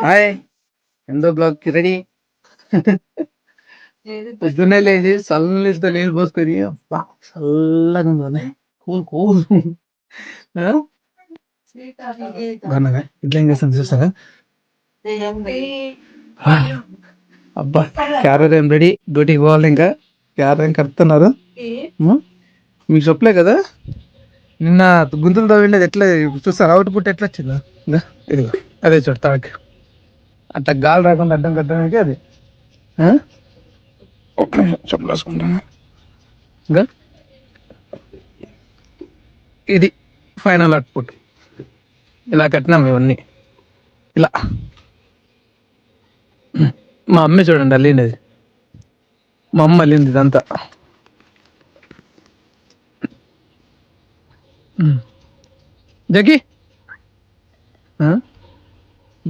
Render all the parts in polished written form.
Hi ఎందో blog ready. పొద్దున్నే లేచి చల్లనిస్తే నీళ్ళు పోసుకొని అబ్బా చల్లగా ఉందని కూల్ కూల్. బాగున్నాగా ఇట్లా ఏం చేస్తాను చూస్తాగా. అబ్బా క్యారియర్ ఏం రెడీ, డ్యూటీకి పోవాలి. ఇంకా క్యారియర్ ఏం కడుతున్నారు. మీకు చెప్పలే కదా నిన్న గుంతలు తవ్విండేది. ఎట్లా చూస్తారు అవుట్పుట్ ఎట్లా వచ్చిందా? ఇదిగో అదే చూడు తాకి అట్లా గాలి రాకుండా అడ్డం కట్టడానికి అది. చెప్పులు వేసుకుంటాను. ఇంకా ఇది ఫైనల్ అవుట్పుట్. ఇలా కట్టినాం ఇవన్నీ. ఇలా మా అమ్మే చూడండి అల్లిండేది. మా అమ్మ అల్లింది ఇదంతా. జకి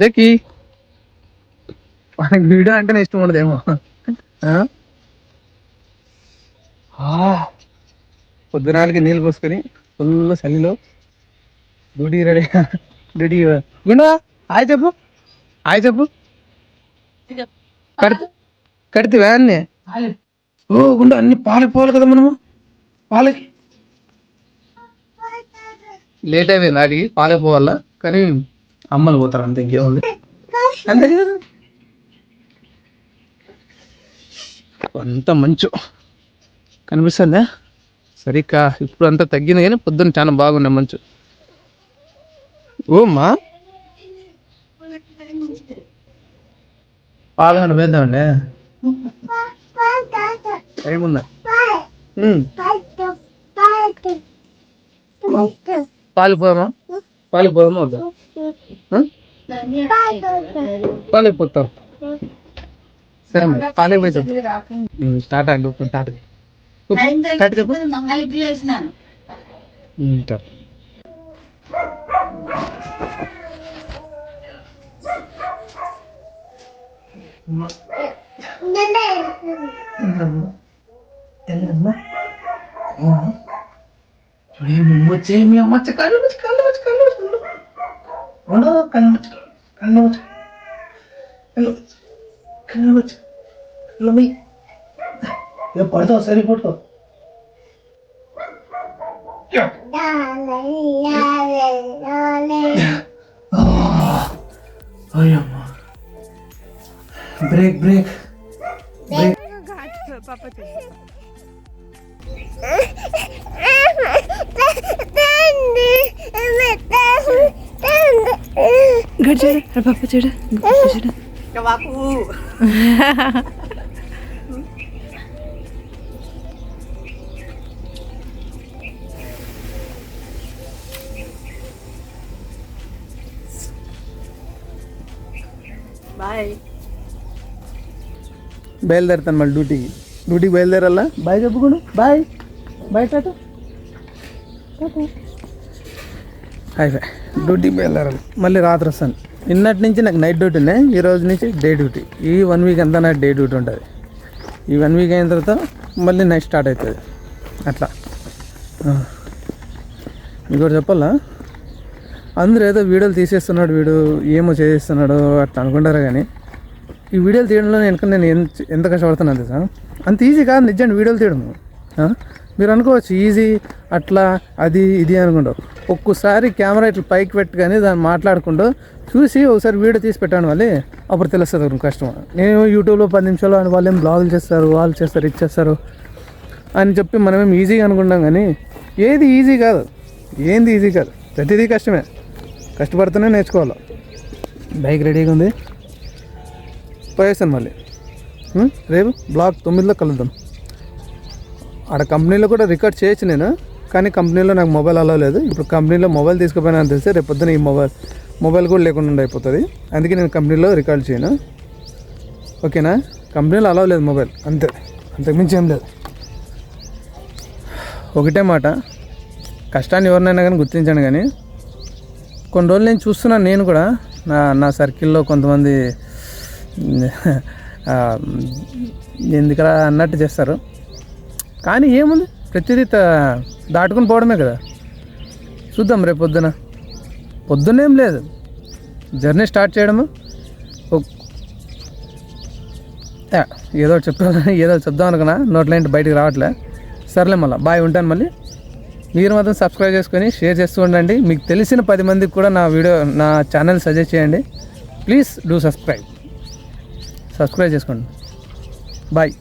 జకి మనకి వీడియో అంటేనే ఇష్టం ఉండదేమో. పొద్దునాలకి నీళ్ళు పోసుకొని ఫుల్ చలిలో డ్యూటీ రెడీ. డ్యూటీ గుండా హాయ్ చెప్పు, హాయ్ చెప్పు. కడితే అన్నీ. ఓ గుండా అన్ని పాలకి పోవాలి కదా మనము. పాలకి లేట్ అయిపోయింది, ఆడికి పాలకి పోవాలా. కానీ అమ్మలు పోతారు అంతే, ఇంకేముంది అంతే కదా. అంత మంచు కనిపిస్తుందా సరిగ్గా. ఇప్పుడు అంతా తగ్గింది కానీ పొద్దున్న చాలా బాగున్నాయి మంచు. ఓమ్మా పాలన వేద్దామండి. ఏముందా పాలిపోదామా? పాలిపోదామా వద్దా? పాలిపోతాం సరే పాలే పోయి చెప్పు. టాటా అండి. టాటా టాటా చెప్పు. వచ్చే మీ అమ్మ వచ్చి కళ్ళు వచ్చి కళ్ళు వచ్చి కళ్ళు వచ్చి ఉండదు. కళ్ళు వచ్చి కళ్ళు వచ్చి కళ్ళు కళ్ళు వచ్చి కళ్ళు మీ పడతావు సరి పడుకో. అయ్యమ్మా బ్రేక్ బ్రేక్ బ్రేక్. గడిచాడు పాప చూడు చూడు. బాయ్. బయలుదేరుతాను మళ్ళీ డ్యూటీకి బయలుదేరాలా. బాయ్ చెప్పుకోండు. బాయ్ బాయ్ టాటా. Hi bye. డ్యూటీకి బయలుదేరాలి, మళ్ళీ రాత్రి వస్తాను. నిన్నటి నుంచి నాకు నైట్ డ్యూటీ ఉన్నాయి, ఈ రోజు నుంచి డే డ్యూటీ. ఈ 1 వీక్ అంతా నాకు డే డ్యూటీ ఉంటుంది. ఈ 1 వీక్ అయిన తర్వాత మళ్ళీ నైట్ స్టార్ట్ అవుతుంది. అట్లా ఇంకోటి చెప్పాలా, అందరూ ఏదో వీడియోలు తీసేస్తున్నాడు, వీడు ఏమో చేసేస్తున్నాడు అట్లా అనుకుంటారు. కానీ ఈ వీడియోలు తీయడంలో నేను ఎంత కష్టపడుతున్నాను తెలుసా. అంత ఈజీ కాదు నిజంగా వీడియోలు తీయడం. మీరు అనుకోవచ్చు ఈజీ అట్లా అది ఇది అనుకుంటావు. ఒక్కసారి కెమెరా ఇట్లా పైకి పెట్టి కానీ దాన్ని మాట్లాడుకుంటూ చూసి ఒకసారి వీడియో తీసి పెట్టాను వాళ్ళు, అప్పుడు తెలుస్తుంది కష్టం. నేను యూట్యూబ్లో 10 నిమిషాలు అని వాళ్ళు ఏం బ్లాగులు చేస్తారు, వాళ్ళు చేస్తారు, ఇచ్చేస్తారు అని చెప్పి మనమేం ఈజీగా అనుకుంటాం. కానీ ఏది ఈజీ కాదు, ఏంది ఈజీ కాదు, ప్రతిదీ కష్టమే. కష్టపడుతూనే నేర్చుకోవాలి. బైక్ రెడీగా ఉంది, పోయేస్తాను మళ్ళీ. రేపు బ్లాగ్ 9లో కలుద్దాం. ఆడ కంపెనీలో కూడా రికార్డ్ చేయొచ్చు నేను, కానీ కంపెనీలో నాకు మొబైల్ అలవ్ లేదు. ఇప్పుడు కంపెనీలో మొబైల్ తీసుకుపోయినా అని తెలిస్తే రేపు పొద్దున ఈ మొబైల్ కూడా లేకుండా అయిపోతుంది. అందుకే నేను కంపెనీలో రికార్డ్ చేయను. ఓకేనా? కంపెనీలో అలవ్ లేదు మొబైల్, అంతే, అంతకుమించి ఏం లేదు. ఒకటే మాట, కష్టాన్ని ఎవరినైనా కానీ గుర్తించాను. కానీ కొన్ని రోజులు నేను చూస్తున్నాను, నేను కూడా నా సర్కిల్లో కొంతమంది ఎందుకలా అన్నట్టు చేస్తారు. కానీ ఏముంది, ప్రతిదీ దాటుకుని పోవడమే కదా. చూద్దాం రేపు పొద్దున్నేం లేదు, జర్నీ స్టార్ట్ చేయడము ఏదో చెప్దాం అనుకున్నా నోట్లేంటి బయటికి రావట్లే. సర్లే మళ్ళీ బాయ్, ఉంటాను. మళ్ళీ మీరు మాత్రం సబ్స్క్రైబ్ చేసుకొని షేర్ చేస్తూ ఉండండి. మీకు తెలిసిన 10 మందికి కూడా నా ఛానల్ సజెస్ట్ చేయండి. ప్లీజ్ డూ సబ్స్క్రైబ్ చేసుకోండి. బాయ్.